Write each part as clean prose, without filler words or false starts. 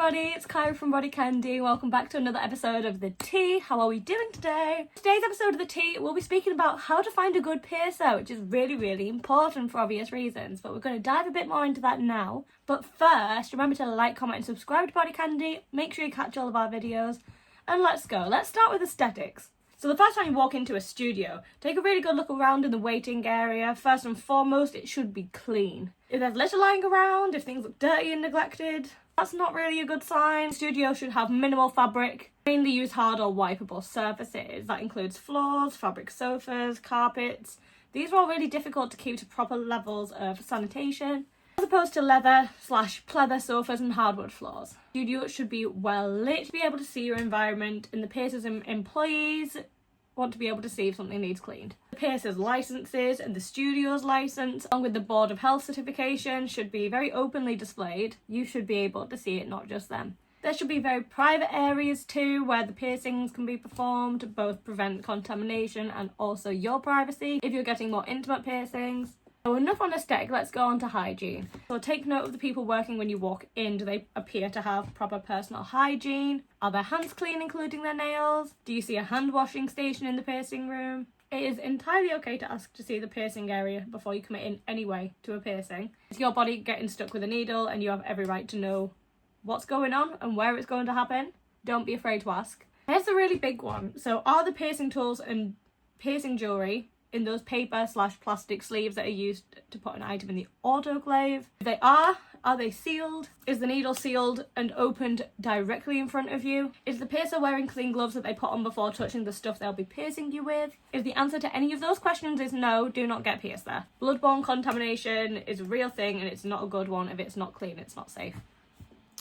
everybody, it's Kyra from BodyCandy. Welcome back to another episode of The Tea. How are we doing today? Today's episode of The Tea, we'll be speaking about how to find a good piercer, which is really important for obvious reasons, but we're going to dive a bit more into that now. But first, remember to like, comment and subscribe to BodyCandy, make sure you catch all of our videos, and let's go. Let's start with aesthetics. So the first time you walk into a studio, take a really good look around in the waiting area. First and foremost, it should be clean. If there's litter lying around, if things look dirty and neglected, that's not really a good sign. The studio should have minimal fabric, mainly use hard or wipeable surfaces. That includes floors, fabric sofas, carpets. These are all really difficult to keep to proper levels of sanitation, as opposed to leather/pleather sofas and hardwood floors. The studio should be well lit to be able to see your environment, and the piercers and employees want to be able to see if something needs cleaned. The piercer's licenses and the studio's license, along with the Board of Health certification, should be very openly displayed. You should be able to see it, not just them. There should be very private areas too, where the piercings can be performed to both prevent contamination and also your privacy if you're getting more intimate piercings. So enough on aesthetic, let's go on to hygiene. So take note of the people working when you walk in. Do they appear to have proper personal hygiene? Are their hands clean, including their nails? Do you see a hand washing station in the piercing room? It is entirely okay to ask to see the piercing area before you commit in any way to a piercing. It's your body getting stuck with a needle and you have every right to know what's going on and where it's going to happen. Don't be afraid to ask. Here's the really big one. So are the piercing tools and piercing jewellery in those paper/plastic sleeves that are used to put an item in the autoclave? If they are they sealed? Is the needle sealed and opened directly in front of you? Is the piercer wearing clean gloves that they put on before touching the stuff they'll be piercing you with? If the answer to any of those questions is no, do not get pierced there. Bloodborne contamination is a real thing and it's not a good one. If it's not clean, it's not safe.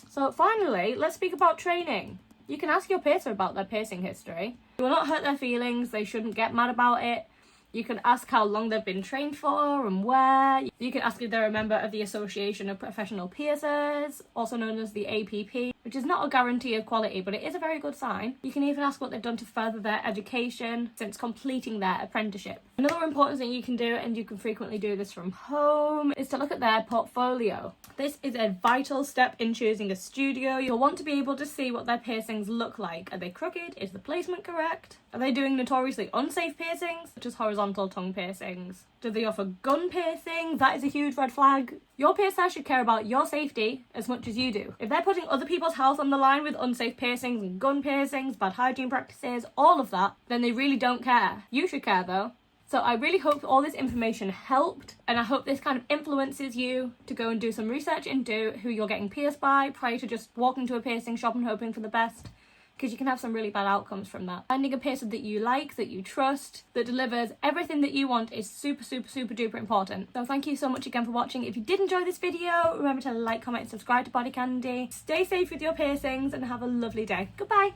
So finally, let's speak about training. You can ask your piercer about their piercing history. You will not hurt their feelings, they shouldn't get mad about it. You can ask how long they've been trained for and where. You can ask if they're a member of the Association of Professional Piercers, also known as the APP, which is not a guarantee of quality, but it is a very good sign. You can even ask what they've done to further their education since completing their apprenticeship. Another important thing you can do, and you can frequently do this from home, is to look at their portfolio. This is a vital step in choosing a studio. You'll want to be able to see what their piercings look like. Are they crooked? Is the placement correct? Are they doing notoriously unsafe piercings, such as horizontal tongue piercings? Do they offer gun piercing? That is a huge red flag. Your piercer should care about your safety as much as you do. If they're putting other people's health on the line with unsafe piercings and gun piercings, bad hygiene practices, all of that, then they really don't care. You should care though. So I really hope all this information helped, and I hope this kind of influences you to go and do some research into who you're getting pierced by prior to just walking to a piercing shop and hoping for the best, because you can have some really bad outcomes from that. Finding a piercer that you like, that you trust, that delivers everything that you want is super duper important. So thank you so much again for watching. If you did enjoy this video, remember to like, comment and subscribe to BodyCandy. Stay safe with your piercings and have a lovely day. Goodbye.